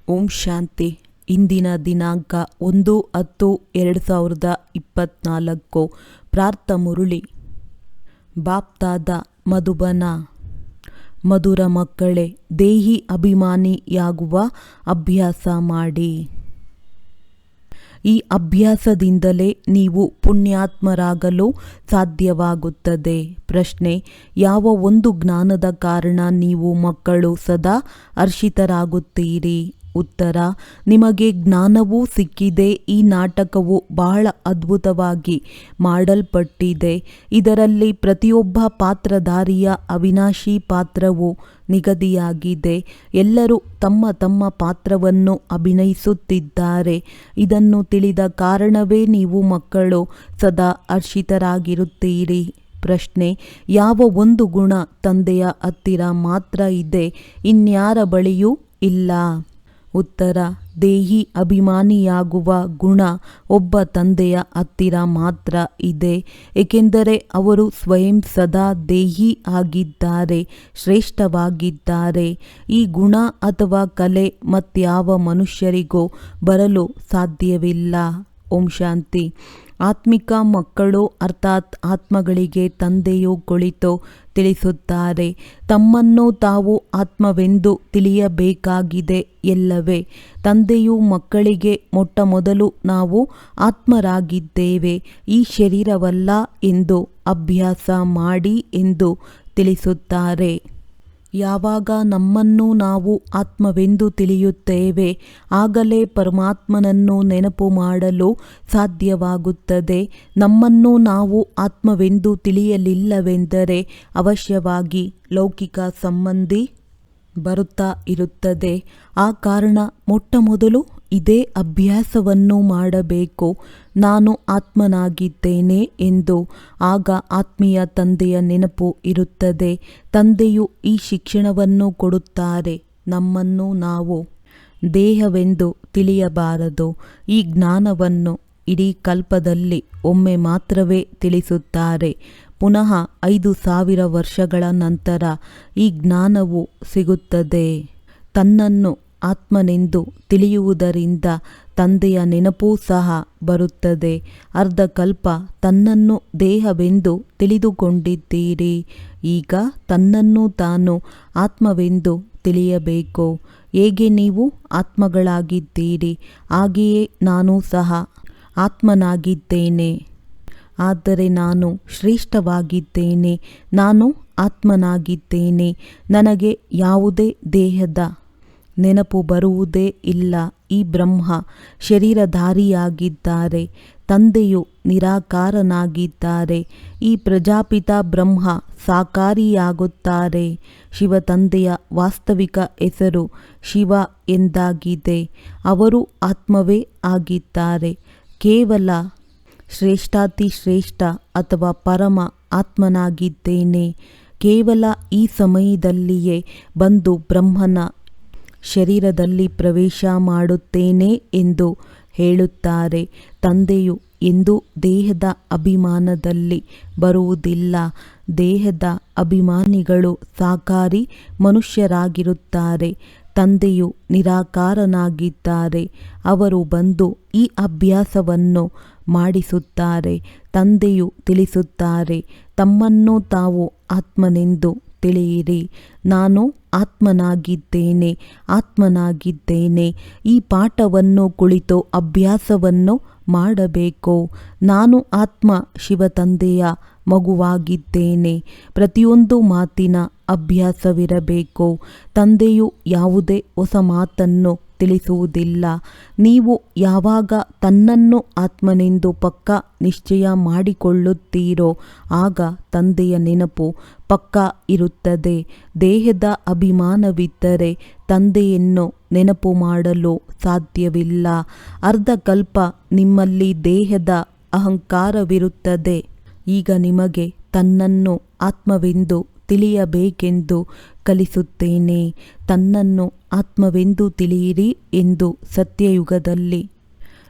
ಓಂ ಶಾಂತಿ. ಇಂದಿನ ದಿನಾಂಕ 1-10-2024. ಪ್ರಾರ್ಥ ಮುರುಳಿ. ಬಾಪ್ದಾದ ಮಧುಬನ. ಮಧುರ ಮಕ್ಕಳೇ, ದೇಹಿ ಅಭಿಮಾನಿಯಾಗುವ ಅಭ್ಯಾಸ ಮಾಡಿ. ಈ ಅಭ್ಯಾಸದಿಂದಲೇ ನೀವು ಪುಣ್ಯಾತ್ಮರಾಗಲು ಸಾಧ್ಯವಾಗುತ್ತದೆ. ಪ್ರಶ್ನೆ: ಯಾವ ಒಂದು ಜ್ಞಾನದ ಕಾರಣ ನೀವು ಮಕ್ಕಳು ಸದಾ ಹರ್ಷಿತರಾಗುತ್ತೀರಿ? ಉತ್ತರ: ನಿಮಗೆ ಜ್ಞಾನವೂ ಸಿಕ್ಕಿದೆ. ಈ ನಾಟಕವು ಬಹಳ ಅದ್ಭುತವಾಗಿ ಮಾಡಲ್ಪಟ್ಟಿದೆ. ಇದರಲ್ಲಿ ಪ್ರತಿಯೊಬ್ಬ ಪಾತ್ರಧಾರಿಯ ಅವಿನಾಶಿ ಪಾತ್ರವು ನಿಗದಿಯಾಗಿದೆ. ಎಲ್ಲರೂ ತಮ್ಮ ತಮ್ಮ ಪಾತ್ರವನ್ನು ಅಭಿನಯಿಸುತ್ತಿದ್ದಾರೆ. ಇದನ್ನು ತಿಳಿದ ಕಾರಣವೇ ನೀವು ಮಕ್ಕಳು ಸದಾ ಹರ್ಷಿತರಾಗಿರುತ್ತೀರಿ. ಪ್ರಶ್ನೆ: ಯಾವ ಒಂದು ಗುಣ ತಂದೆಯ ಹತ್ತಿರ ಮಾತ್ರ ಇದೆ, ಇನ್ಯಾರ ಬಳಿಯೂ ಇಲ್ಲ? ಉತ್ತರ: ದೇಹಿ ಅಭಿಮಾನಿಯಾಗುವ ಗುಣ ಒಬ್ಬ ತಂದೆಯ ಹತ್ತಿರ ಮಾತ್ರ ಇದೆ. ಏಕೆಂದರೆ ಅವರು ಸ್ವಯಂ ಸದಾ ದೇಹಿ ಆಗಿದ್ದಾರೆ, ಶ್ರೇಷ್ಠವಾಗಿದ್ದಾರೆ. ಈ ಗುಣ ಅಥವಾ ಕಲೆ ಮತ್ಯಾವ ಮನುಷ್ಯರಿಗೂ ಬರಲು ಸಾಧ್ಯವಿಲ್ಲ. ಓಂ ಶಾಂತಿ. ಆತ್ಮಿಕ ಮಕ್ಕಳು ಅರ್ಥಾತ್ ಆತ್ಮಗಳಿಗೆ ತಂದೆಯು ಕುಳಿತು ತಿಳಿಸುತ್ತಾರೆ. ತಮ್ಮನ್ನು ತಾವು ಆತ್ಮವೆಂದು ತಿಳಿಯಬೇಕಾಗಿದೆ ಎಲ್ಲವೇ. ತಂದೆಯು ಮಕ್ಕಳಿಗೆ ಮೊಟ್ಟಮೊದಲು ನಾವು ಆತ್ಮರಾಗಿದ್ದೇವೆ, ಈ ಶರೀರವಲ್ಲ ಎಂದು ಅಭ್ಯಾಸ ಮಾಡಿ ಎಂದು ತಿಳಿಸುತ್ತಾರೆ. ಯಾವಾಗ ನಮ್ಮನ್ನು ನಾವು ಆತ್ಮವೆಂದು ತಿಳಿಯುತ್ತೇವೆ, ಆಗಲೇ ಪರಮಾತ್ಮನನ್ನು ನೆನಪು ಮಾಡಲು ಸಾಧ್ಯವಾಗುತ್ತದೆ. ನಮ್ಮನ್ನು ನಾವು ಆತ್ಮವೆಂದು ತಿಳಿಯಲಿಲ್ಲವೆಂದರೆ ಅವಶ್ಯವಾಗಿ ಲೌಕಿಕ ಸಂಬಂಧಿ ಬರುತ್ತಾ ಇರುತ್ತದೆ. ಆ ಕಾರಣ ಮೊಟ್ಟಮೊದಲು ಇದೇ ಅಭ್ಯಾಸವನ್ನು ಮಾಡಬೇಕು, ನಾನು ಆತ್ಮನಾಗಿದ್ದೇನೆ ಎಂದು. ಆಗ ಆತ್ಮೀಯ ತಂದೆಯ ನೆನಪು ಇರುತ್ತದೆ. ತಂದೆಯು ಈ ಶಿಕ್ಷಣವನ್ನು ಕೊಡುತ್ತಾರೆ. ನಮ್ಮನ್ನು ನಾವು ದೇಹವೆಂದು ತಿಳಿಯಬಾರದು. ಈ ಜ್ಞಾನವನ್ನು ಇಡೀ ಕಲ್ಪದಲ್ಲಿ ಒಮ್ಮೆ ಮಾತ್ರವೇ ತಿಳಿಸುತ್ತಾರೆ. ಪುನಃ 5000 ವರ್ಷಗಳ ನಂತರ ಈ ಜ್ಞಾನವು ಸಿಗುತ್ತದೆ. ತನ್ನನ್ನು ಆತ್ಮನೆಂದು ತಿಳಿಯುವುದರಿಂದ ತಂದೆಯ ನೆನಪೂ ಸಹ ಬರುತ್ತದೆ. ಅರ್ಧಕಲ್ಪ ತನ್ನನ್ನು ದೇಹವೆಂದು ತಿಳಿದುಕೊಂಡಿದ್ದೀರಿ. ಈಗ ತನ್ನನ್ನು ತಾನು ಆತ್ಮವೆಂದು ತಿಳಿಯಬೇಕು. ಹೇಗೆ ನೀವು ಆತ್ಮಗಳಾಗಿದ್ದೀರಿ, ಹಾಗೆಯೇ ನಾನು ಸಹ ಆತ್ಮನಾಗಿದ್ದೇನೆ. ಆದರೆ ನಾನು ಶ್ರೇಷ್ಠವಾಗಿದ್ದೇನೆ, ನಾನು ಆತ್ಮನಾಗಿದ್ದೇನೆ. ನನಗೆ ಯಾವುದೇ ದೇಹದ ನೆನಪು ಬರುವುದೇ ಇಲ್ಲ. ಈ ಬ್ರಹ್ಮ ಶರೀರಧಾರಿಯಾಗಿದ್ದಾರೆ, ತಂದೆಯು ನಿರಾಕಾರನಾಗಿದ್ದಾರೆ. ಈ ಪ್ರಜಾಪಿತ ಬ್ರಹ್ಮ ಸಾಕಾರಿಯಾಗುತ್ತಾರೆ. ಶಿವ ತಂದೆಯ ವಾಸ್ತವಿಕ ಹೆಸರು ಶಿವ ಎಂದಾಗಿದೆ. ಅವರು ಆತ್ಮವೇ ಆಗಿದ್ದಾರೆ. ಕೇವಲ ಶ್ರೇಷ್ಠಾತಿಶ್ರೇಷ್ಠ ಅಥವಾ ಪರಮ ಆತ್ಮನಾಗಿದ್ದೇನೆ. ಕೇವಲ ಈ ಸಮಯದಲ್ಲಿಯೇ ಬಂದು ಬ್ರಹ್ಮನ ಶರೀರದಲ್ಲಿ ಪ್ರವೇಶ ಮಾಡುತ್ತೇನೆ ಎಂದು ಹೇಳುತ್ತಾರೆ. ತಂದೆಯು ಎಂದೂ ದೇಹದ ಅಭಿಮಾನದಲ್ಲಿ ಬರುವುದಿಲ್ಲ. ದೇಹದ ಅಭಿಮಾನಿಗಳು ಸಾಕಾರಿ ಮನುಷ್ಯರಾಗಿರುತ್ತಾರೆ. ತಂದೆಯು ನಿರಾಕಾರನಾಗಿದ್ದಾರೆ. ಅವರು ಬಂದು ಈ ಅಭ್ಯಾಸವನ್ನು ಮಾಡಿಸುತ್ತಾರೆ. ತಂದೆಯು ತಿಳಿಸುತ್ತಾರೆ, ತಮ್ಮನ್ನು ತಾವು ಆತ್ಮನೆಂದು ತಿಳಿಯಿರಿ. ನಾನು ಆತ್ಮನಾಗಿದ್ದೇನೆ, ಆತ್ಮನಾಗಿದ್ದೇನೆ. ಈ ಪಾಠವನ್ನು ಕುಳಿತು ಅಭ್ಯಾಸವನ್ನು ಮಾಡಬೇಕು. ನಾನು ಆತ್ಮ ಶಿವ ತಂದೆಯ ಮಗುವಾಗಿದ್ದೇನೆ. ಪ್ರತಿಯೊಂದು ಮಾತಿನ ಅಭ್ಯಾಸವಿರಬೇಕು. ತಂದೆಯು ಯಾವುದೇ ಹೊಸ ಮಾತನ್ನು ತಿಳಿಸುವುದಿಲ್ಲ. ನೀವು ಯಾವಾಗ ತನ್ನನ್ನು ಆತ್ಮನೆಂದು ಪಕ್ಕಾ ನಿಶ್ಚಯ ಮಾಡಿಕೊಳ್ಳುತ್ತೀರೋ ಆಗ ತಂದೆಯ ನೆನಪು ಪಕ್ಕಾ ಇರುತ್ತದೆ. ದೇಹದ ಅಭಿಮಾನವಿದ್ದರೆ ತಂದೆಯನ್ನು ನೆನಪು ಮಾಡಲು ಸಾಧ್ಯವಿಲ್ಲ. ಅರ್ಧಕಲ್ಪ ನಿಮ್ಮಲ್ಲಿ ದೇಹದ ಅಹಂಕಾರವಿರುತ್ತದೆ. ಈಗ ನಿಮಗೆ ತನ್ನನ್ನು ಆತ್ಮವೆಂದು ತಿಳಿಯಬೇಕೆಂದು ಕಲಿಸುತ್ತೇನೆ. ತನ್ನನ್ನು ಆತ್ಮವೆಂದು ತಿಳಿಯಿರಿ ಎಂದು ಸತ್ಯಯುಗದಲ್ಲಿ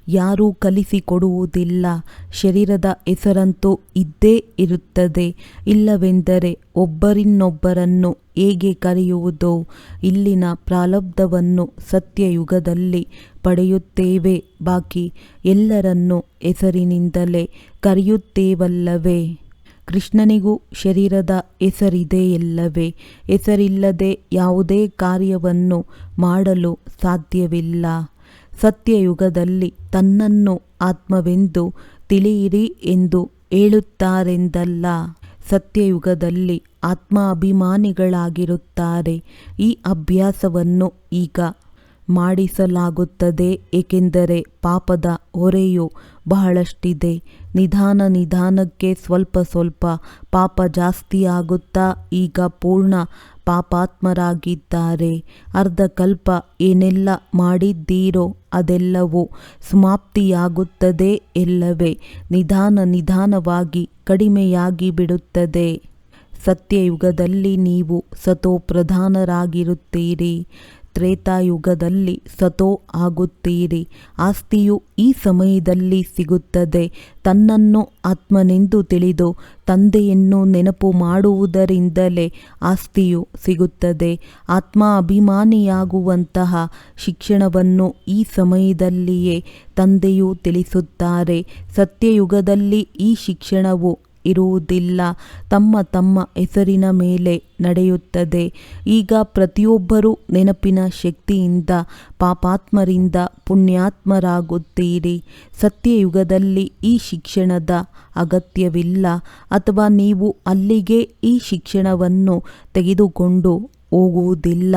ಯಾರೂ ಕಲಿಸಿಕೊಡುವುದಿಲ್ಲ. ಶರೀರದ ಹೆಸರಂತೂ ಇದ್ದೇ ಇರುತ್ತದೆ. ಇಲ್ಲವೆಂದರೆ ಒಬ್ಬರಿನ್ನೊಬ್ಬರನ್ನು ಹೇಗೆ ಕರೆಯುವುದು? ಇಲ್ಲಿನ ಪ್ರಾರಬ್ಧವನ್ನು ಸತ್ಯಯುಗದಲ್ಲಿ ಪಡೆಯುತ್ತೇವೆ. ಬಾಕಿ ಎಲ್ಲರನ್ನೂ ಹೆಸರಿನಿಂದಲೇ ಕರೆಯುತ್ತೇವಲ್ಲವೇ? ಕೃಷ್ಣನಿಗೂ ಶರೀರದ ಹೆಸರಿದೆಯಲ್ಲವೇ? ಹೆಸರಿಲ್ಲದೆ ಯಾವುದೇ ಕಾರ್ಯವನ್ನು ಮಾಡಲು ಸಾಧ್ಯವಿಲ್ಲ. ಸತ್ಯಯುಗದಲ್ಲಿ ತನ್ನನ್ನು ಆತ್ಮವೆಂದು ತಿಳಿಯಿರಿ ಎಂದು ಹೇಳುತ್ತಾರೆಂದಲ್ಲ. ಸತ್ಯಯುಗದಲ್ಲಿ ಆತ್ಮಾಭಿಮಾನಿಗಳಾಗಿರುತ್ತಾರೆ. ಈ ಅಭ್ಯಾಸವನ್ನು ಈಗ ಮಾಡಿಸಲಾಗುತ್ತದೆ. ಏಕೆಂದರೆ ಪಾಪದ ಹೊರೆಯು ಬಹಳಷ್ಟಿದೆ. ನಿಧಾನಕ್ಕೆ ಸ್ವಲ್ಪ ಸ್ವಲ್ಪ ಪಾಪ ಜಾಸ್ತಿಯಾಗುತ್ತಾ ಈಗ ಪೂರ್ಣ ಪಾಪಾತ್ಮರಾಗಿದ್ದಾರೆ. ಅರ್ಧಕಲ್ಪ ಏನೆಲ್ಲ ಮಾಡಿದ್ದೀರೋ ಅದೆಲ್ಲವೂ ಸಮಾಪ್ತಿಯಾಗುತ್ತದೆ ಎಲ್ಲವೇ ನಿಧಾನವಾಗಿ ಕಡಿಮೆಯಾಗಿ ಬಿಡುತ್ತದೆ. ಸತ್ಯಯುಗದಲ್ಲಿ ನೀವು ಸತೋಪ್ರಧಾನರಾಗಿರುತ್ತೀರಿ. ತ್ರೇತಾಯುಗದಲ್ಲಿ ಸತೋ ಆಗುತ್ತೀರಿ. ಆಸ್ತಿಯು ಈ ಸಮಯದಲ್ಲಿ ಸಿಗುತ್ತದೆ. ತನ್ನನ್ನು ಆತ್ಮನೆಂದು ತಿಳಿದು ತಂದೆಯನ್ನು ನೆನಪು ಮಾಡುವುದರಿಂದಲೇ ಆಸ್ತಿಯು ಸಿಗುತ್ತದೆ. ಆತ್ಮಾಭಿಮಾನಿಯಾಗುವಂತಹ ಶಿಕ್ಷಣವನ್ನು ಈ ಸಮಯದಲ್ಲಿಯೇ ತಂದೆಯು ತಿಳಿಸುತ್ತಾರೆ. ಸತ್ಯಯುಗದಲ್ಲಿ ಈ ಶಿಕ್ಷಣವು ಇರುವುದಿಲ್ಲ. ತಮ್ಮ ಹೆಸರಿನ ಮೇಲೆ ನಡೆಯುತ್ತದೆ. ಈಗ ಪ್ರತಿಯೊಬ್ಬರೂ ನೆನಪಿನ ಶಕ್ತಿಯಿಂದ ಪಾಪಾತ್ಮರಿಂದ ಪುಣ್ಯಾತ್ಮರಾಗುತ್ತೀರಿ. ಸತ್ಯಯುಗದಲ್ಲಿ ಈ ಶಿಕ್ಷಣದ ಅಗತ್ಯವಿಲ್ಲ, ಅಥವಾ ನೀವು ಅಲ್ಲಿಗೆ ಈ ಶಿಕ್ಷಣವನ್ನು ತೆಗೆದುಕೊಂಡು ಹೋಗುವುದಿಲ್ಲ.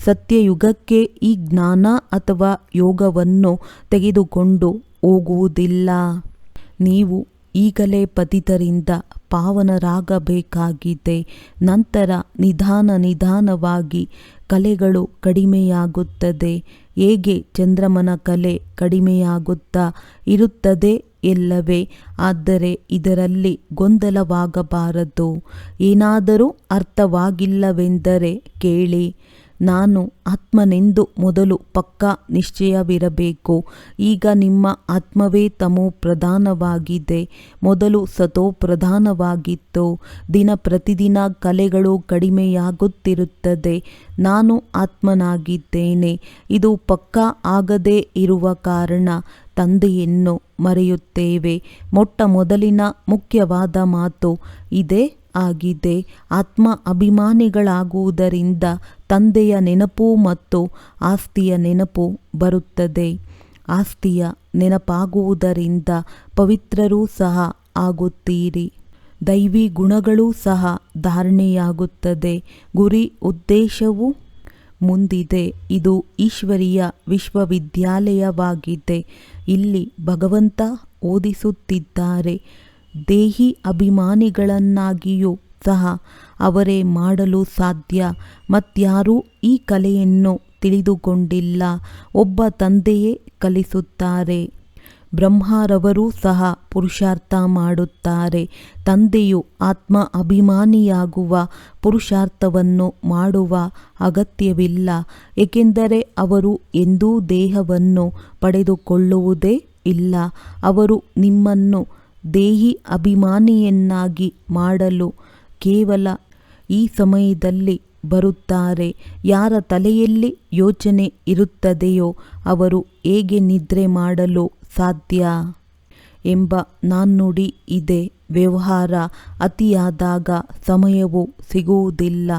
ಸತ್ಯಯುಗಕ್ಕೆ ಈ ಜ್ಞಾನ ಅಥವಾ ಯೋಗವನ್ನು ತೆಗೆದುಕೊಂಡು ಹೋಗುವುದಿಲ್ಲ. ನೀವು ಈಗಲೇ ಪಾವನರಾಗಬೇಕಾಗಿದೆ. ನಂತರ ನಿಧಾನವಾಗಿ ಕಲೆಗಳು ಕಡಿಮೆಯಾಗುತ್ತದೆ. ಹೇಗೆ ಚಂದ್ರಮನ ಕಲೆ ಕಡಿಮೆಯಾಗುತ್ತಾ ಇರುತ್ತದೆ ಎಲ್ಲವೇ? ಆದರೆ ಇದರಲ್ಲಿ ಗೊಂದಲವಾಗಬಾರದು. ಏನಾದರೂ ಅರ್ಥವಾಗಿಲ್ಲವೆಂದರೆ ಕೇಳಿ. ನಾನು ಆತ್ಮನೆಂದು ಮೊದಲು ಪಕ್ಕಾ ನಿಶ್ಚಯವಿರಬೇಕು. ಈಗ ನಿಮ್ಮ ಆತ್ಮವೇ ತಮೋ ಪ್ರಧಾನವಾಗಿದೆ. ಮೊದಲು ಸತೋ ಪ್ರಧಾನವಾಗಿತ್ತು. ಪ್ರತಿದಿನ ಕಲೆಗಳು ಕಡಿಮೆಯಾಗುತ್ತಿರುತ್ತದೆ. ನಾನು ಆತ್ಮನಾಗಿದ್ದೇನೆ. ಇದು ಪಕ್ಕಾ ಆಗದೇ ಇರುವ ಕಾರಣ ತಂದೆಯನ್ನು ಮರೆಯುತ್ತೇವೆ. ಮೊದಲಿನ ಮುಖ್ಯವಾದ ಮಾತು ಇದೇ ಆಗಿದೆ. ಆತ್ಮ ಅಭಿಮಾನಿಗಳಾಗುವುದರಿಂದ ತಂದೆಯ ನೆನಪು ಮತ್ತು ಆಸ್ತಿಯ ನೆನಪು ಬರುತ್ತದೆ. ಆಸ್ತಿಯ ನೆನಪಾಗುವುದರಿಂದ ಪವಿತ್ರರೂ ಸಹ ಆಗುತ್ತೀರಿ. ದೈವಿ ಗುಣಗಳೂ ಸಹ ಧಾರಣೆಯಾಗುತ್ತದೆ. ಗುರಿ ಉದ್ದೇಶವು ಮುಂದಿದೆ. ಇದು ಈಶ್ವರೀಯ ವಿಶ್ವವಿದ್ಯಾಲಯವಾಗಿದೆ. ಇಲ್ಲಿ ಭಗವಂತ ಓದಿಸುತ್ತಿದ್ದಾರೆ. ದೇಹಿ ಅಭಿಮಾನಿಗಳನ್ನಾಗಿಯೂ ಸಹ ಅವರೇ ಮಾಡಲು ಸಾಧ್ಯ. ಮತ್ಯಾರೂ ಈ ಕಲೆಯನ್ನು ತಿಳಿದುಕೊಂಡಿಲ್ಲ. ಒಬ್ಬ ತಂದೆಯೇ ಕಲಿಸುತ್ತಾರೆ. ಬ್ರಹ್ಮರವರೂ ಸಹ ಪುರುಷಾರ್ಥ ಮಾಡುತ್ತಾರೆ. ತಂದೆಯು ಆತ್ಮ ಅಭಿಮಾನಿಯಾಗುವ ಪುರುಷಾರ್ಥವನ್ನು ಮಾಡುವ ಅಗತ್ಯವಿಲ್ಲ. ಏಕೆಂದರೆ ಅವರು ಎಂದೂ ದೇಹವನ್ನು ಪಡೆದುಕೊಳ್ಳುವುದೇ ಇಲ್ಲ. ಅವರು ನಿಮ್ಮನ್ನು ದೇಹಿ ಅಭಿಮಾನಿಯನ್ನಾಗಿ ಮಾಡಲು ಕೇವಲ ಈ ಸಮಯದಲ್ಲಿ ಬರುತ್ತಾರೆ. ಯಾರ ತಲೆಯಲ್ಲಿ ಯೋಚನೆ ಇರುತ್ತದೆಯೋ ಅವರು ಹೇಗೆ ನಿದ್ರೆ ಮಾಡಲು ಸಾಧ್ಯ ಎಂಬ ನಾಣ್ಣುಡಿ ಇದೆ. ವ್ಯವಹಾರ ಅತಿಯಾದಾಗ ಸಮಯವು ಸಿಗುವುದಿಲ್ಲ,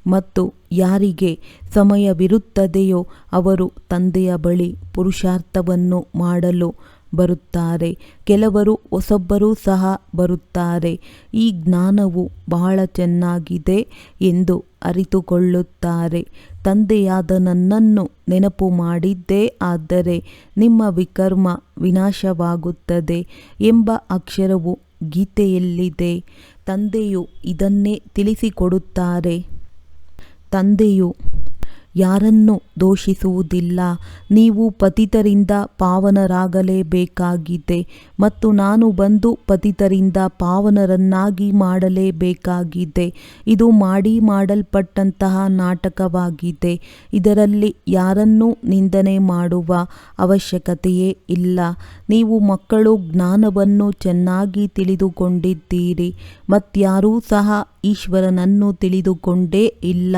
ಮತ್ತು ಯಾರಿಗೆ ಸಮಯವಿರುತ್ತದೆಯೋ ಅವರು ತಂದೆಯ ಬಳಿ ಪುರುಷಾರ್ಥವನ್ನು ಮಾಡಲು ಬರುತ್ತಾರೆ. ಕೆಲವರು ಹೊಸಬ್ಬರೂ ಸಹ ಬರುತ್ತಾರೆ. ಈ ಜ್ಞಾನವು ಬಹಳ ಚೆನ್ನಾಗಿದೆ ಎಂದು ಅರಿತುಕೊಳ್ಳುತ್ತಾರೆ. ತಂದೆಯಾದ ನನ್ನನ್ನು ನೆನಪು ಮಾಡಿದ್ದೇ ಆದರೆ ನಿಮ್ಮ ವಿಕರ್ಮ ವಿನಾಶವಾಗುತ್ತದೆ ಎಂಬ ಅಕ್ಷರವು ಗೀತೆಯಲ್ಲಿದೆ. ತಂದೆಯು ಇದನ್ನೇ ತಿಳಿಸಿಕೊಡುತ್ತಾರೆ. ತಂದೆಯು ಯಾರನ್ನೂ ದೂಷಿಸುವುದಿಲ್ಲ. ನೀವು ಪತಿತರಿಂದ ಪಾವನರಾಗಲೇಬೇಕಾಗಿದೆ ಮತ್ತು ನಾನು ಬಂದು ಪತಿತರಿಂದ ಪಾವನರನ್ನಾಗಿ ಮಾಡಲೇಬೇಕಾಗಿದೆ. ಇದು ಮಾಡಲ್ಪಟ್ಟಂತಹ ನಾಟಕವಾಗಿದೆ. ಇದರಲ್ಲಿ ಯಾರನ್ನೂ ನಿಂದನೆ ಮಾಡುವ ಅವಶ್ಯಕತೆಯೇ ಇಲ್ಲ. ನೀವು ಮಕ್ಕಳು ಜ್ಞಾನವನ್ನು ಚೆನ್ನಾಗಿ ತಿಳಿದುಕೊಂಡಿದ್ದೀರಿ. ಮತ್ಯಾರೂ ಸಹ ಈಶ್ವರನನ್ನು ತಿಳಿದುಕೊಂಡೇ ಇಲ್ಲ.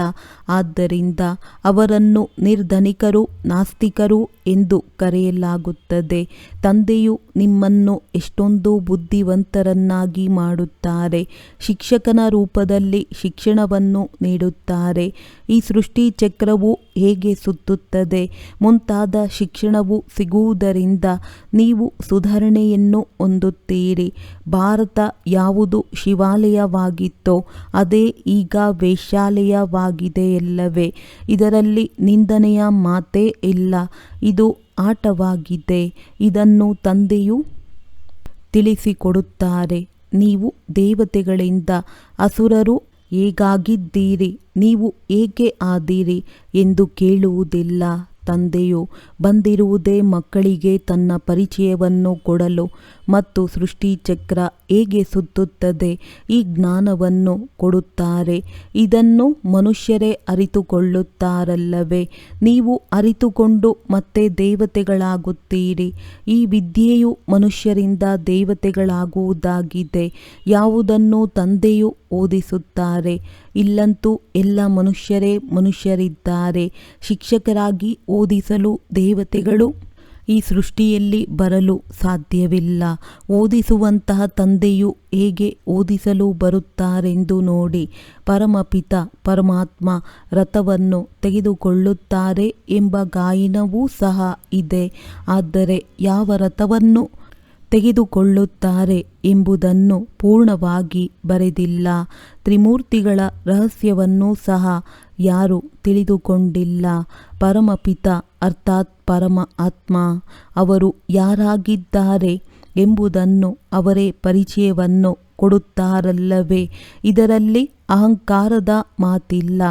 ಆದ್ದರಿಂದ ಅವರನ್ನು ನಿರ್ಧನಿಕರು, ನಾಸ್ತಿಕರು ಎಂದು ಕರೆಯಲಾಗುತ್ತದೆ. ತಂದೆಯು ನಿಮ್ಮನ್ನು ಎಷ್ಟೊಂದು ಬುದ್ಧಿವಂತರನ್ನಾಗಿ ಮಾಡುತ್ತಾರೆ. ಶಿಕ್ಷಕನ ರೂಪದಲ್ಲಿ ಶಿಕ್ಷಣವನ್ನು ನೀಡುತ್ತಾರೆ. ಈ ಸೃಷ್ಟಿ ಚಕ್ರವು ಹೇಗೆ ಸುತ್ತುತ್ತದೆ ಮುಂತಾದ ಶಿಕ್ಷಣವು ಸಿಗುವುದರಿಂದ ನೀವು ಸುಧಾರಣೆಯನ್ನು ಹೊಂದುತ್ತೀರಿ. ಭಾರತ ಯಾವುದು ಶಿವಾಲಯವಾಗಿತ್ತೋ ಅದೇ ಈಗ ವೇಶ್ಯಾಲಯವಾಗಿದೆಯಲ್ಲವೇ? ಇದರಲ್ಲಿ ನಿಂದನೆಯ ಮಾತೇ ಇಲ್ಲ. ಇದು ಆಟವಾಗಿದೆ. ಇದನ್ನು ತಂದೆಯು ತಿಳಿಸಿಕೊಡುತ್ತಾರೆ. ನೀವು ದೇವತೆಗಳಿಂದ ಅಸುರರು ಹೇಗಾಗಿದ್ದೀರಿ, ನೀವು ಏಕೆ ಆದಿರಿ ಎಂದು ಕೇಳುವುದಿಲ್ಲ. ತಂದೆಯು ಬಂದಿರುವುದೇ ಮಕ್ಕಳಿಗೆ ತನ್ನ ಪರಿಚಯವನ್ನು ಕೊಡಲು ಮತ್ತು ಸೃಷ್ಟಿ ಚಕ್ರ ಹೇಗೆ ಸುತ್ತುತ್ತದೆ ಈ ಜ್ಞಾನವನ್ನು ಕೊಡುತ್ತಾರೆ. ಇದನ್ನು ಮನುಷ್ಯರೇ ಅರಿತುಕೊಳ್ಳುತ್ತಾರಲ್ಲವೇ? ನೀವು ಅರಿತುಕೊಂಡು ಮತ್ತೆ ದೇವತೆಗಳಾಗುತ್ತೀರಿ. ಈ ವಿದ್ಯೆಯು ಮನುಷ್ಯರಿಂದ ದೇವತೆಗಳಾಗುವುದಾಗಿದೆ. ಯಾವುದನ್ನು ತಂದೆಯು ಓದಿಸುತ್ತಾರೆ. ಇಲ್ಲಂತೂ ಎಲ್ಲ ಮನುಷ್ಯರಿದ್ದಾರೆ. ಶಿಕ್ಷಕರಾಗಿ ಓದಿಸಲು ದೇವತೆಗಳು ಈ ಸೃಷ್ಟಿಯಲ್ಲಿ ಬರಲು ಸಾಧ್ಯವಿಲ್ಲ. ಓದಿಸುವಂತಹ ತಂದೆಯು ಹೇಗೆ ಓದಿಸಲು ಬರುತ್ತಾರೆಂದು ನೋಡಿ. ಪರಮಪಿತ ಪರಮಾತ್ಮ ರಥವನ್ನು ತೆಗೆದುಕೊಳ್ಳುತ್ತಾರೆ ಎಂಬ ಗಾಯನವೂ ಸಹ ಇದೆ. ಆದರೆ ಯಾವ ರಥವನ್ನು ತೆಗೆದುಕೊಳ್ಳುತ್ತಾರೆ ಎಂಬುದನ್ನು ಪೂರ್ಣವಾಗಿ ಬರೆದಿಲ್ಲ. ತ್ರಿಮೂರ್ತಿಗಳ ರಹಸ್ಯವನ್ನು ಸಹ ಯಾರೂ ತಿಳಿದುಕೊಂಡಿಲ್ಲ. ಪರಮಪಿತ ಅರ್ಥಾತ್ ಪರಮ ಆತ್ಮ ಅವರು ಯಾರಾಗಿದ್ದಾರೆ ಎಂಬುದನ್ನು ಅವರೇ ಪರಿಚಯವನ್ನು ಕೊಡುತ್ತಾರಲ್ಲವೇ? ಇದರಲ್ಲಿ ಅಹಂಕಾರದ ಮಾತಿಲ್ಲ.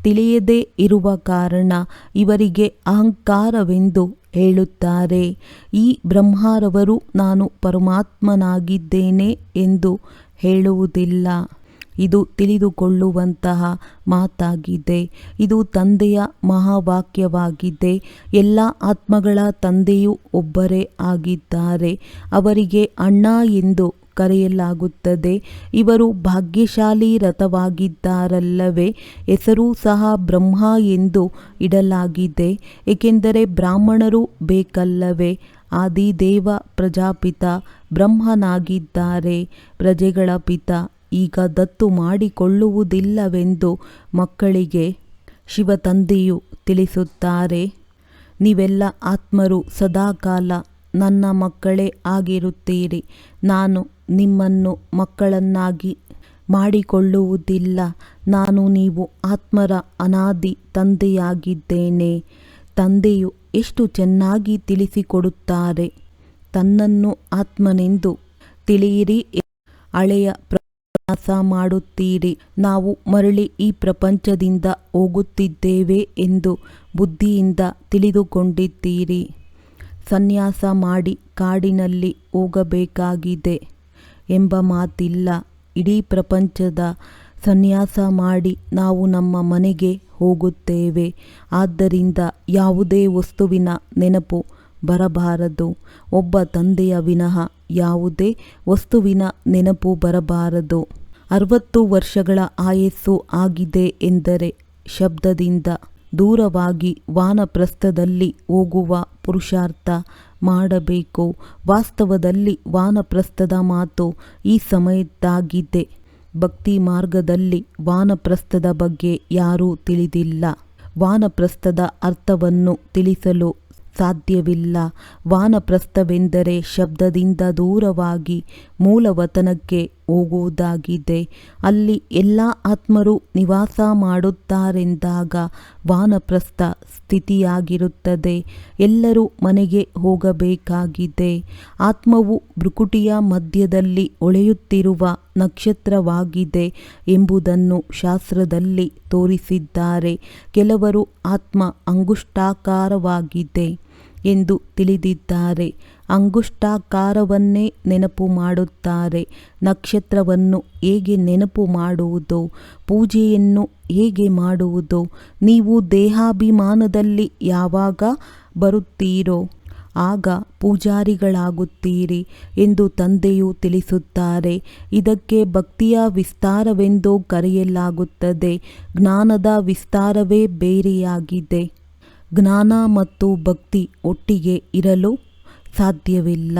ತಿಳಿಯದೇ ಇರುವ ಕಾರಣ ಇವರಿಗೆ ಅಹಂಕಾರವೆಂದು ಹೇಳುತ್ತಾರೆ. ಈ ಬ್ರಹ್ಮರವರು ನಾನು ಪರಮಾತ್ಮನಾಗಿದ್ದೇನೆ ಎಂದು ಹೇಳುವುದಿಲ್ಲ. ಇದು ತಿಳಿದುಕೊಳ್ಳುವಂತಹ ಮಾತಾಗಿದೆ. ಇದು ತಂದೆಯ ಮಹಾವಾಕ್ಯವಾಗಿದೆ. ಎಲ್ಲ ಆತ್ಮಗಳ ತಂದೆಯೂ ಒಬ್ಬರೇ ಆಗಿದ್ದಾರೆ. ಅವರಿಗೆ ಅಣ್ಣ ಎಂದು ಕರೆಯಲಾಗುತ್ತದೆ. ಇವರು ಭಾಗ್ಯಶಾಲಿ ರಥವಾಗಿದ್ದಾರಲ್ಲವೇ? ಹೆಸರು ಸಹ ಬ್ರಹ್ಮ ಎಂದು ಇಡಲಾಗಿದೆ. ಏಕೆಂದರೆ ಬ್ರಾಹ್ಮಣರು ಬೇಕಲ್ಲವೇ? ಆದಿದೇವ ಪ್ರಜಾಪಿತ ಬ್ರಹ್ಮನಾಗಿದ್ದಾರೆ. ಪ್ರಜೆಗಳ ಪಿತ ಈಗ ದತ್ತು ಮಾಡಿಕೊಳ್ಳುವುದಿಲ್ಲವೆಂದು ಮಕ್ಕಳಿಗೆ ಶಿವತಂದೆಯು ತಿಳಿಸುತ್ತಾರೆ. ನೀವೆಲ್ಲ ಆತ್ಮರು ಸದಾಕಾಲ ನನ್ನ ಮಕ್ಕಳೇ ಆಗಿರುತ್ತೀರಿ. ನಾನು ನಿಮ್ಮನ್ನು ಮಕ್ಕಳನ್ನಾಗಿ ಮಾಡಿಕೊಳ್ಳುವುದಿಲ್ಲ. ನಾನು ನೀವು ಆತ್ಮರ ಅನಾದಿ ತಂದೆಯಾಗಿದ್ದೇನೆ. ತಂದೆಯು ಎಷ್ಟು ಚೆನ್ನಾಗಿ ತಿಳಿಸಿಕೊಡುತ್ತಾರೆ. ತನ್ನನ್ನು ಆತ್ಮನೆಂದು ತಿಳಿಯಿರಿ. ಹಳೆಯ ಪ್ರಯಾಸ ಮಾಡುತ್ತೀರಿ. ನಾವು ಮರಳಿ ಈ ಪ್ರಪಂಚದಿಂದ ಹೋಗುತ್ತಿದ್ದೇವೆ ಎಂದು ಬುದ್ಧಿಯಿಂದ ತಿಳಿದುಕೊಂಡಿದ್ದೀರಿ. ಸನ್ಯಾಸ ಮಾಡಿ ಕಾಡಿನಲ್ಲಿ ಹೋಗಬೇಕಾಗಿದೆ ಎಂಬ ಮಾತಿಲ್ಲ. ಇಡೀ ಪ್ರಪಂಚದ ಸನ್ಯಾಸ ಮಾಡಿ ನಾವು ನಮ್ಮ ಮನೆಗೆ ಹೋಗುತ್ತೇವೆ. ಆದ್ದರಿಂದ ಯಾವುದೇ ವಸ್ತುವಿನ ನೆನಪು ಬರಬಾರದು. ಒಬ್ಬ ತಂದೆಯ ವಿನಃ ಯಾವುದೇ ವಸ್ತುವಿನ ನೆನಪು ಬರಬಾರದು. 60 ವರ್ಷಗಳ ಆಯಸ್ಸು ಆಗಿದೆ ಎಂದರೆ ಶಬ್ದದಿಂದ ದೂರವಾಗಿ ವಾನಪ್ರಸ್ಥದಲ್ಲಿ ಹೋಗುವ ಪುರುಷಾರ್ಥ ಮಾಡಬೇಕು. ವಾಸ್ತವದಲ್ಲಿ ವಾನಪ್ರಸ್ಥದ ಮಾತು ಈ ಸಮಯದ್ದಾಗಿದೆ. ಭಕ್ತಿ ಮಾರ್ಗದಲ್ಲಿ ವಾನಪ್ರಸ್ಥದ ಬಗ್ಗೆ ಯಾರೂ ತಿಳಿದಿಲ್ಲ. ವಾನಪ್ರಸ್ಥದ ಅರ್ಥವನ್ನು ತಿಳಿಸಲು ಸಾಧ್ಯವಿಲ್ಲ. ವಾನಪ್ರಸ್ಥವೆಂದರೆ ಶಬ್ದದಿಂದ ದೂರವಾಗಿ ಮೂಲವತನಕ್ಕೆ ಹೋಗುವುದಾಗಿದೆ. ಅಲ್ಲಿ ಎಲ್ಲ ಆತ್ಮರು ನಿವಾಸ ಮಾಡುತ್ತಾರೆಂದಾಗ ವಾನಪ್ರಸ್ಥ ಸ್ಥಿತಿಯಾಗಿರುತ್ತದೆ. ಎಲ್ಲರೂ ಮನೆಗೆ ಹೋಗಬೇಕಾಗಿದೆ. ಆತ್ಮವು ಭ್ರುಕುಟಿಯ ಮಧ್ಯದಲ್ಲಿ ಹೊಳೆಯುತ್ತಿರುವ ನಕ್ಷತ್ರವಾಗಿದೆ ಎಂಬುದನ್ನು ಶಾಸ್ತ್ರದಲ್ಲಿ ತೋರಿಸಿದ್ದಾರೆ. ಕೆಲವರು ಆತ್ಮ ಅಂಗುಷ್ಟಾಕಾರವಾಗಿದೆ ಎಂದು ತಿಳಿದಿದ್ದಾರೆ. ಅಂಗುಷ್ಟಾಕಾರವನ್ನೇ ನೆನಪು ಮಾಡುತ್ತಾರೆ. ನಕ್ಷತ್ರವನ್ನು ಹೇಗೆ ನೆನಪು ಮಾಡುವುದು? ಪೂಜೆಯನ್ನು ಹೇಗೆ ಮಾಡುವುದು? ನೀವು ದೇಹಾಭಿಮಾನದಲ್ಲಿ ಯಾವಾಗ ಬರುತ್ತೀರೋ ಆಗ ಪೂಜಾರಿಗಳಾಗುತ್ತೀರಿ ಎಂದು ತಂದೆಯು ತಿಳಿಸುತ್ತಾರೆ. ಇದಕ್ಕೆ ಭಕ್ತಿಯ ವಿಸ್ತಾರವೆಂದು ಕರೆಯಲಾಗುತ್ತದೆ. ಜ್ಞಾನದ ವಿಸ್ತಾರವೇ ಬೇರೆಯಾಗಿದೆ. ಜ್ಞಾನ ಮತ್ತು ಭಕ್ತಿ ಒಟ್ಟಿಗೆ ಇರಲು ಸಾಧ್ಯವಿಲ್ಲ.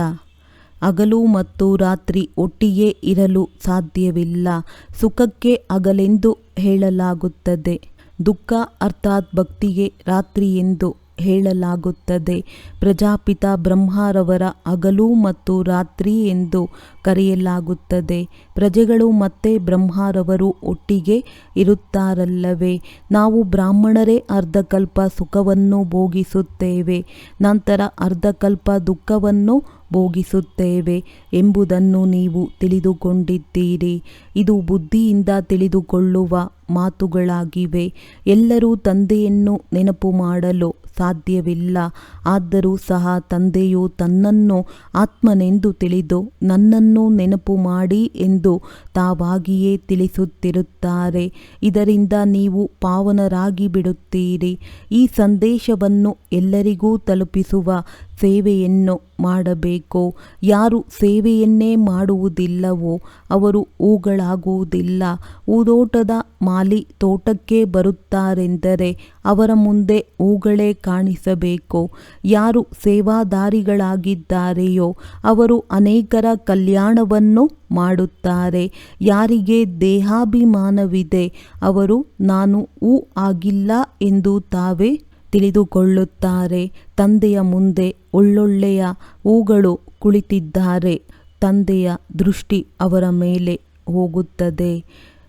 ಹಗಲು ಮತ್ತು ರಾತ್ರಿ ಒಟ್ಟಿಗೆ ಇರಲು ಸಾಧ್ಯವಿಲ್ಲ. ಸುಖಕ್ಕೆ ಹಗಲೆಂದು ಹೇಳಲಾಗುತ್ತದೆ. ದುಃಖ ಅರ್ಥಾತ್ ಭಕ್ತಿಗೆ ರಾತ್ರಿ ಎಂದು ಹೇಳಲಾಗುತ್ತದೆ. ಪ್ರಜಾಪಿತ ಬ್ರಹ್ಮರವರ ಹಗಲು ಮತ್ತು ರಾತ್ರಿ ಎಂದು ಕರೆಯಲಾಗುತ್ತದೆ. ಪ್ರಜೆಗಳು ಮತ್ತೆ ಬ್ರಹ್ಮರವರು ಒಟ್ಟಿಗೆ ಇರುತ್ತಾರಲ್ಲವೇ? ನಾವು ಬ್ರಾಹ್ಮಣರೇ ಅರ್ಧಕಲ್ಪ ಸುಖವನ್ನು ಭೋಗಿಸುತ್ತೇವೆ, ನಂತರ ಅರ್ಧಕಲ್ಪ ದುಃಖವನ್ನು ಭೋಗಿಸುತ್ತೇವೆ ಎಂಬುದನ್ನು ನೀವು ತಿಳಿದುಕೊಂಡಿದ್ದೀರಿ. ಇದು ಬುದ್ಧಿಯಿಂದ ತಿಳಿದುಕೊಳ್ಳುವ ಮಾತುಗಳಾಗಿವೆ. ಎಲ್ಲರೂ ತಂದೆಯನ್ನು ನೆನಪು ಮಾಡಲು ಸಾಧ್ಯವಿಲ್ಲ. ಆದರೂ ಸಹ ತಂದೆಯು ತನ್ನನ್ನು ಆತ್ಮನೆಂದು ತಿಳಿದು ನನ್ನನ್ನು ನೆನಪು ಮಾಡಿ ಎಂದು ತಾವಾಗಿಯೇ ತಿಳಿಸುತ್ತಿರುತ್ತಾರೆ. ಇದರಿಂದ ನೀವು ಪಾವನರಾಗಿ ಬಿಡುತ್ತೀರಿ. ಈ ಸಂದೇಶವನ್ನು ಎಲ್ಲರಿಗೂ ತಲುಪಿಸುವ ಸೇವೆಯನ್ನು ಮಾಡಬೇಕು. ಯಾರು ಸೇವೆಯನ್ನೇ ಮಾಡುವುದಿಲ್ಲವೋ ಅವರು ಹೂಗಳಾಗುವುದಿಲ್ಲ. ಹೂದೋಟದ ಮಾಲಿ ತೋಟಕ್ಕೆ ಬರುತ್ತಾರೆಂದರೆ ಅವರ ಮುಂದೆ ಹೂಗಳೇ ಕಾಣಿಸಬೇಕು. ಯಾರು ಸೇವಾದಾರಿಗಳಾಗಿದ್ದಾರೆಯೋ ಅವರು ಅನೇಕರ ಕಲ್ಯಾಣವನ್ನು ಮಾಡುತ್ತಾರೆ. ಯಾರಿಗೆ ದೇಹಾಭಿಮಾನವಿದೆ ಅವರು ನಾನು ಹೂ ಆಗಿಲ್ಲ ಎಂದು ತಾವೇ ತಿಳಿದುಕೊಳ್ಳುತ್ತಾರೆ. ತಂದೆಯ ಮುಂದೆ ಒಳ್ಳೊಳ್ಳೆಯ ಹೂಗಳು ಕುಳಿತಿದ್ದಾರೆ. ತಂದೆಯ ದೃಷ್ಟಿ ಅವರ ಮೇಲೆ ಹೋಗುತ್ತದೆ.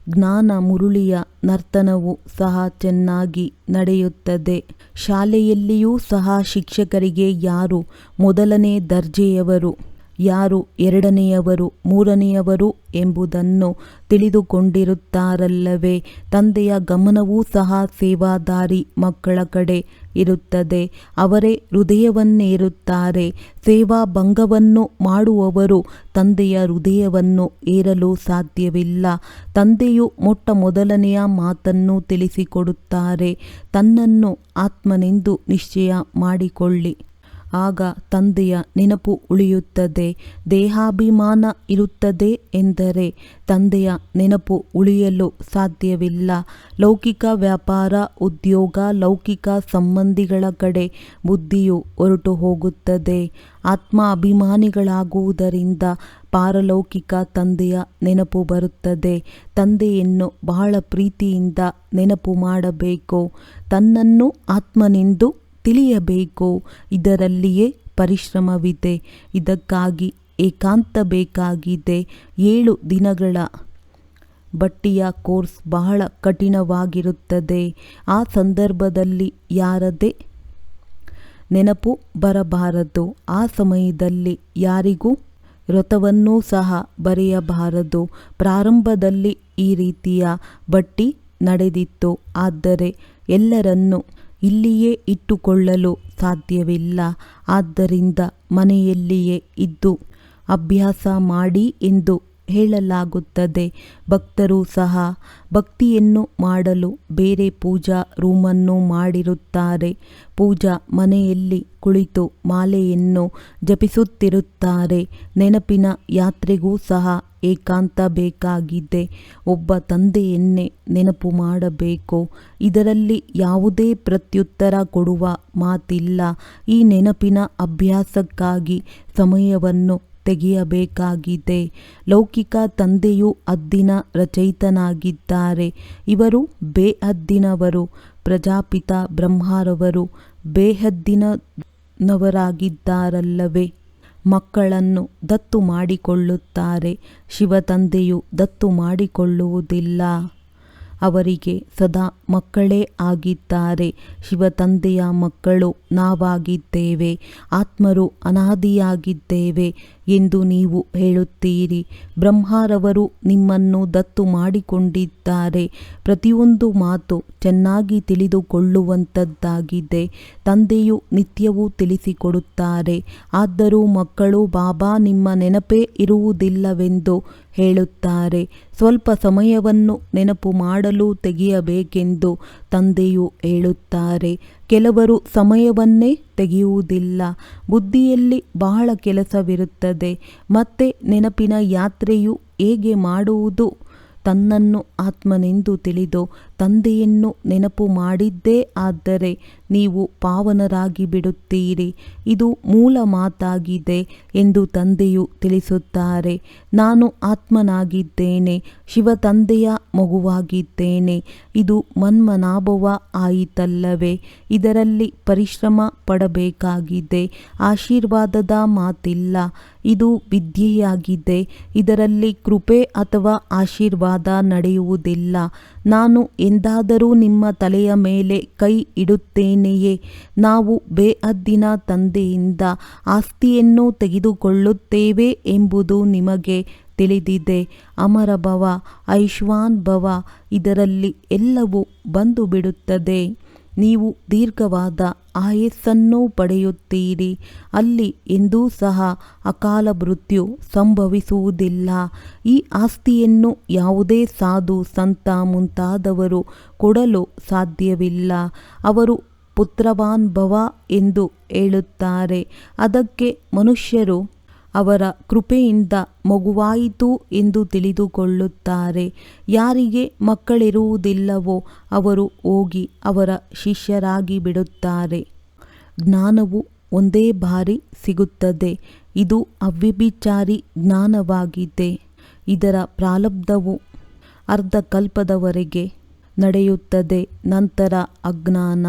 ಜ್ಞಾನ ಮುರುಳಿಯ ನರ್ತನವು ಸಹ ಚೆನ್ನಾಗಿ ನಡೆಯುತ್ತದೆ. ಶಾಲೆಯಲ್ಲಿಯೂ ಸಹ ಶಿಕ್ಷಕರಿಗೆ ಯಾರು ಮೊದಲನೇ ದರ್ಜೆಯವರು, ಯಾರು ಎರಡನೆಯವರು, ಮೂರನೆಯವರು ಎಂಬುದನ್ನು ತಿಳಿದುಕೊಂಡಿರುತ್ತಾರಲ್ಲವೇ? ತಂದೆಯ ಗಮನವೂ ಸಹ ಸೇವಾದಾರಿ ಮಕ್ಕಳ ಕಡೆ ಇರುತ್ತದೆ. ಅವರೇ ಹೃದಯವನ್ನೇರುತ್ತಾರೆ. ಸೇವಾ ಭಂಗವನ್ನು ಮಾಡುವವರು ತಂದೆಯ ಹೃದಯವನ್ನು ಏರಲು ಸಾಧ್ಯವಿಲ್ಲ. ತಂದೆಯು ಮೊಟ್ಟ ಮೊದಲನೆಯ ಮಾತನ್ನು ತಿಳಿಸಿಕೊಡುತ್ತಾರೆ. ತನ್ನನ್ನು ಆತ್ಮನೆಂದು ನಿಶ್ಚಯ ಮಾಡಿಕೊಳ್ಳಿ. ಆಗ ತಂದೆಯ ನೆನಪು ಉಳಿಯುತ್ತದೆ. ದೇಹಾಭಿಮಾನ ಇರುತ್ತದೆ ಎಂದರೆ ತಂದೆಯ ನೆನಪು ಉಳಿಯಲು ಸಾಧ್ಯವಿಲ್ಲ. ಲೌಕಿಕ ವ್ಯಾಪಾರ, ಉದ್ಯೋಗ, ಲೌಕಿಕ ಸಂಬಂಧಿಗಳ ಕಡೆ ಬುದ್ಧಿಯು ಹೊರಟು ಹೋಗುತ್ತದೆ. ಆತ್ಮ ಅಭಿಮಾನಿಗಳಾಗುವುದರಿಂದ ಪಾರಲೌಕಿಕ ತಂದೆಯ ನೆನಪು ಬರುತ್ತದೆ. ತಂದೆಯನ್ನು ಬಹಳ ಪ್ರೀತಿಯಿಂದ ನೆನಪು ಮಾಡಬೇಕು. ತನ್ನನ್ನು ಆತ್ಮನೆಂದು ತಿಳಿಯಬೇಕು. ಇದರಲ್ಲಿಯೇ ಪರಿಶ್ರಮವಿದೆ. ಇದಕ್ಕಾಗಿ ಏಕಾಂತ ಬೇಕಾಗಿದೆ. 7 ದಿನಗಳ ಬಟ್ಟಿಯ ಕೋರ್ಸ್ ಬಹಳ ಕಠಿಣವಾಗಿರುತ್ತದೆ. ಆ ಸಂದರ್ಭದಲ್ಲಿ ಯಾರದೇ ನೆನಪು ಬರಬಾರದು. ಆ ಸಮಯದಲ್ಲಿ ಯಾರಿಗೂ ವ್ರತವನ್ನೂ ಸಹ ಬರೆಯಬಾರದು. ಪ್ರಾರಂಭದಲ್ಲಿ ಈ ರೀತಿಯ ಬಟ್ಟಿ ನಡೆದಿತ್ತು. ಆದರೆ ಎಲ್ಲರನ್ನೂ ಇಲ್ಲಿಯೇ ಇಟ್ಟುಕೊಳ್ಳಲು ಸಾಧ್ಯವಿಲ್ಲ. ಆದ್ದರಿಂದ ಮನೆಯಲ್ಲಿಯೇ ಇದ್ದು ಅಭ್ಯಾಸ ಮಾಡಿ ಎಂದು ಹೇಳಲಾಗುತ್ತದೆ. ಭಕ್ತರು ಸಹ ಭಕ್ತಿಯನ್ನು ಮಾಡಲು ಬೇರೆ ಪೂಜಾ ರೂಮನ್ನು ಮಾಡಿರುತ್ತಾರೆ. ಪೂಜಾ ಮನೆಯಲ್ಲಿ ಕುಳಿತು ಮಾಲೆಯನ್ನು ಜಪಿಸುತ್ತಿರುತ್ತಾರೆ. ನೆನಪಿನ ಯಾತ್ರೆಗೂ ಸಹ ಏಕಾಂತ ಬೇಕಾಗಿದೆ. ಒಬ್ಬ ತಂದೆಯನ್ನೇ ನೆನಪು ಮಾಡಬೇಕು. ಇದರಲ್ಲಿ ಯಾವುದೇ ಪ್ರತ್ಯುತ್ತರ ಕೊಡುವ ಮಾತಿಲ್ಲ. ಈ ನೆನಪಿನ ಅಭ್ಯಾಸಕ್ಕಾಗಿ ಸಮಯವನ್ನು ತೆಗೆಯಬೇಕಾಗಿದೆ. ಲೌಕಿಕ ತಂದೆಯು ಹದ್ದಿನ ರಚಯಿತನಾಗಿದ್ದಾರೆ. ಇವರು ಬೇಹದ್ದಿನವರು. ಪ್ರಜಾಪಿತ ಬ್ರಹ್ಮರವರು ಬೇಹದ್ದಿನವರಾಗಿದ್ದಾರಲ್ಲವೇ? ಮಕ್ಕಳನ್ನು ದತ್ತು ಮಾಡಿಕೊಳ್ಳುತ್ತಾರೆ. ಶಿವತಂದೆಯು ದತ್ತು ಮಾಡಿಕೊಳ್ಳುವುದಿಲ್ಲ. ಅವರಿಗೆ ಸದಾ ಮಕ್ಕಳೇ ಆಗಿದ್ದಾರೆ. ಶಿವತಂದೆಯ ಮಕ್ಕಳು ನಾವಾಗಿದ್ದೇವೆ, ಆತ್ಮರು ಅನಾದಿಯಾಗಿದ್ದೇವೆ ಎಂದು ನೀವು ಹೇಳುತ್ತೀರಿ. ಬ್ರಹ್ಮರವರು ನಿಮ್ಮನ್ನು ದತ್ತು ಮಾಡಿಕೊಂಡಿದ್ದಾರೆ. ಪ್ರತಿಯೊಂದು ಮಾತು ಚೆನ್ನಾಗಿ ತಿಳಿದುಕೊಳ್ಳುವಂಥದ್ದಾಗಿದೆ. ತಂದೆಯು ನಿತ್ಯವೂ ತಿಳಿಸಿಕೊಡುತ್ತಾರೆ. ಆದರೂ ಮಕ್ಕಳು ಬಾಬಾ ನಿಮ್ಮ ನೆನಪೇ ಇರುವುದಿಲ್ಲವೆಂದು ಹೇಳುತ್ತಾರೆ. ಸ್ವಲ್ಪ ಸಮಯವನ್ನು ನೆನಪು ಮಾಡಲು ತೆಗೆಯಬೇಕೆಂದು ತಂದೆಯು ಹೇಳುತ್ತಾರೆ. ಕೆಲವರು ಸಮಯವನ್ನೇ ತೆಗೆಯುವುದಿಲ್ಲ. ಬುದ್ಧಿಯಲ್ಲಿ ಬಹಳ ಕೆಲಸವಿರುತ್ತದೆ. ಮತ್ತೆ ನೆನಪಿನ ಯಾತ್ರೆಯು ಹೇಗೆ ಮಾಡುವುದು? ತನ್ನನ್ನು ಆತ್ಮನೆಂದು ತಿಳಿದು ತಂದೆಯನ್ನು ನೆನಪು ಮಾಡಿದ್ದೇ ಆದರೆ ನೀವು ಪಾವನರಾಗಿ ಬಿಡುತ್ತೀರಿ. ಇದು ಮೂಲ ಮಾತಾಗಿದೆ ಎಂದು ತಂದೆಯು ತಿಳಿಸುತ್ತಾರೆ. ನಾನು ಆತ್ಮನಾಗಿದ್ದೇನೆ, ಶಿವತಂದೆಯ ಮಗುವಾಗಿದ್ದೇನೆ. ಇದು ಮನ್ಮನಾಭವ ಆಯಿತಲ್ಲವೇ? ಇದರಲ್ಲಿ ಪರಿಶ್ರಮ ಪಡಬೇಕಾಗಿದೆ. ಆಶೀರ್ವಾದದ ಮಾತಿಲ್ಲ. ಇದು ವಿದ್ಯೆಯಾಗಿದೆ. ಇದರಲ್ಲಿ ಕೃಪೆ ಅಥವಾ ಆಶೀರ್ವಾದ ನಡೆಯುವುದಿಲ್ಲ. ನಾನು ಎಂದಾದರೂ ನಿಮ್ಮ ತಲೆಯ ಮೇಲೆ ಕೈ ಇಡುತ್ತೇನೆಯೇ? ನಾವು ಬೇಅದ್ದಿನ ತಂದೆಯಿಂದ ಆಸ್ತಿಯನ್ನು ತೆಗೆದುಕೊಳ್ಳುತ್ತೇವೆ ಎಂಬುದು ನಿಮಗೆ ತಿಳಿದಿದೆ. ಅಮರ ಭವ, ಆಯುಷ್ಮಾನ್ ಭವ, ಇದರಲ್ಲಿ ಎಲ್ಲವೂ ಬಂದು ಬಿಡುತ್ತದೆ. ನೀವು ದೀರ್ಘವಾದ ಆಯಸ್ಸನ್ನು ಪಡೆಯುತ್ತೀರಿ. ಅಲ್ಲಿ ಎಂದೂ ಸಹ ಅಕಾಲ ಮೃತ್ಯು ಸಂಭವಿಸುವುದಿಲ್ಲ. ಈ ಆಸ್ತಿಯನ್ನು ಯಾವುದೇ ಸಾಧು, ಸಂತ ಮುಂತಾದವರು ಕೊಡಲು ಸಾಧ್ಯವಿಲ್ಲ. ಅವರು ಪುತ್ರವಾನ್ ಭವ ಎಂದು ಹೇಳುತ್ತಾರೆ. ಅದಕ್ಕೆ ಮನುಷ್ಯರು ಅವರ ಕೃಪೆಯಿಂದ ಮಗುವಾಯಿತು ಎಂದು ತಿಳಿದುಕೊಳ್ಳುತ್ತಾರೆ. ಯಾರಿಗೆ ಮಕ್ಕಳಿರುವುದಿಲ್ಲವೋ ಅವರು ಹೋಗಿ ಅವರ ಶಿಷ್ಯರಾಗಿ ಬಿಡುತ್ತಾರೆ. ಜ್ಞಾನವು ಒಂದೇ ಬಾರಿ ಸಿಗುತ್ತದೆ. ಇದು ಅವ್ಯಭಿಚಾರಿ ಜ್ಞಾನವಾಗಿದೆ. ಇದರ ಪ್ರಾರಬ್ಧವು ಅರ್ಧಕಲ್ಪದವರೆಗೆ ನಡೆಯುತ್ತದೆ. ನಂತರ ಅಜ್ಞಾನ.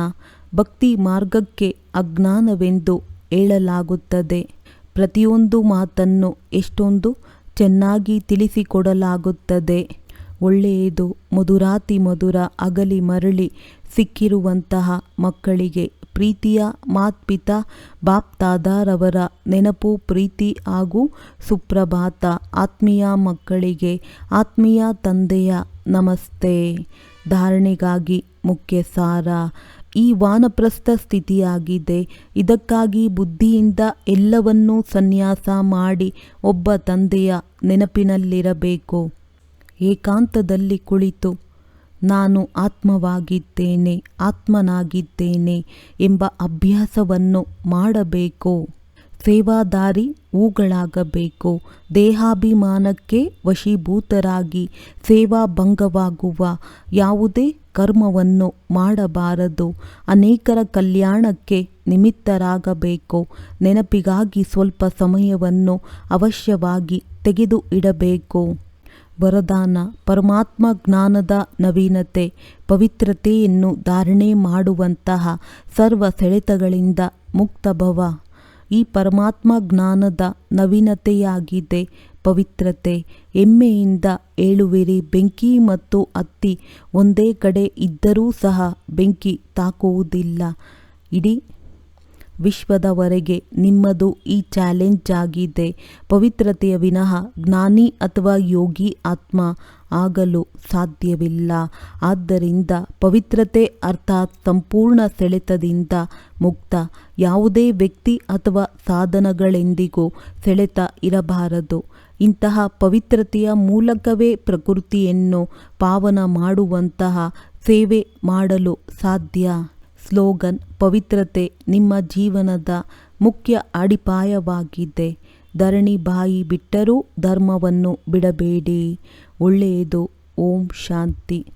ಭಕ್ತಿ ಮಾರ್ಗಕ್ಕೆ ಅಜ್ಞಾನವೆಂದು ಹೇಳಲಾಗುತ್ತದೆ. ಪ್ರತಿಯೊಂದು ಮಾತನ್ನು ಎಷ್ಟೊಂದು ಚೆನ್ನಾಗಿ ತಿಳಿಸಿಕೊಡಲಾಗುತ್ತದೆ. ಒಳ್ಳೆಯದು ಮಧುರಾತಿ ಮಧುರ ಅಗಲಿ ಮರಳಿ ಸಿಕ್ಕಿರುವಂತಹ ಮಕ್ಕಳಿಗೆ ಪ್ರೀತಿಯ ಮಾತ್ಪಿತಾ ಬಾಪ್ದಾದಾರವರ ನೆನಪು, ಪ್ರೀತಿ ಹಾಗೂ ಸುಪ್ರಭಾತ. ಆತ್ಮೀಯ ಮಕ್ಕಳಿಗೆ ಆತ್ಮೀಯ ತಂದೆಯ ನಮಸ್ತೆ. ಧಾರಣೆಗಾಗಿ ಮುಖ್ಯ ಸಾರ. ಈ ವಾನಪ್ರಸ್ಥ ಸ್ಥಿತಿಯಾಗಿದೆ. ಇದಕ್ಕಾಗಿ ಬುದ್ಧಿಯಿಂದ ಎಲ್ಲವನ್ನೂ ಸನ್ಯಾಸ ಮಾಡಿ ಒಬ್ಬ ತಂದೆಯ ನೆನಪಿನಲ್ಲಿರಬೇಕು. ಏಕಾಂತದಲ್ಲಿ ಕುಳಿತು ನಾನು ಆತ್ಮವಾಗಿದ್ದೇನೆ, ಆತ್ಮನಾಗಿದ್ದೇನೆ ಎಂಬ ಅಭ್ಯಾಸವನ್ನು ಮಾಡಬೇಕು. ಸೇವಾದಾರಿ ಹೂಗಳಾಗಬೇಕು. ದೇಹಾಭಿಮಾನಕ್ಕೆ ವಶೀಭೂತರಾಗಿ ಸೇವಾ ಭಂಗವಾಗುವ ಯಾವುದೇ ಕರ್ಮವನ್ನು ಮಾಡಬಾರದು. ಅನೇಕರ ಕಲ್ಯಾಣಕ್ಕೆ ನಿಮಿತ್ತರಾಗಬೇಕು. ನೆನಪಿಗಾಗಿ ಸ್ವಲ್ಪ ಸಮಯವನ್ನು ಅವಶ್ಯವಾಗಿ ತೆಗೆದು ಇಡಬೇಕು. ವರದಾನ: ಪರಮಾತ್ಮ ಜ್ಞಾನದ ನವೀನತೆ, ಪವಿತ್ರತೆಯನ್ನು ಧಾರಣೆ ಮಾಡುವಂತಹ ಸರ್ವ ಸೆಳೆತಗಳಿಂದ ಮುಕ್ತಭವ. ಈ ಪರಮಾತ್ಮ ಜ್ಞಾನದ ನವೀನತೆಯಾಗಿದೆ ಪವಿತ್ರತೆ. ಹೆಮ್ಮೆಯಿಂದ ಹೇಳುವಿರಿ, ಬೆಂಕಿ ಮತ್ತು ಹತ್ತಿ ಒಂದೇ ಕಡೆ ಇದ್ದರೂ ಸಹ ಬೆಂಕಿ ತಾಕುವುದಿಲ್ಲ. ಇಡೀ ವಿಶ್ವದವರೆಗೆ ನಿಮ್ಮದು ಈ ಚಾಲೆಂಜ್ ಆಗಿದೆ. ಪವಿತ್ರತೆಯ ವಿನಃ ಜ್ಞಾನಿ ಅಥವಾ ಯೋಗಿ ಆತ್ಮ ಆಗಲು ಸಾಧ್ಯವಿಲ್ಲ. ಆದ್ದರಿಂದ ಪವಿತ್ರತೆ ಅರ್ಥಾತ್ ಸಂಪೂರ್ಣ ಸೆಳೆತದಿಂದ ಮುಕ್ತ. ಯಾವುದೇ ವ್ಯಕ್ತಿ ಅಥವಾ ಸಾಧನಗಳೆಂದಿಗೂ ಸೆಳೆತ ಇರಬಾರದು. ಇಂತಹ ಪವಿತ್ರತೆಯ ಮೂಲಕವೇ ಪ್ರಕೃತಿಯನ್ನು ಪಾವನ ಮಾಡುವಂತಹ ಸೇವೆ ಮಾಡಲು ಸಾಧ್ಯ. ಸ್ಲೋಗನ್: ಪವಿತ್ರತೆ ನಿಮ್ಮ ಜೀವನದ ಮುಖ್ಯ ಅಡಿಪಾಯವಾಗಿದೆ. ಧರಣಿ ಬಾಯಿ ಬಿಟ್ಟರೂ ಧರ್ಮವನ್ನು ಬಿಡಬೇಡಿ. ಒಳ್ಳೆಯದು. ಓಂ ಶಾಂತಿ.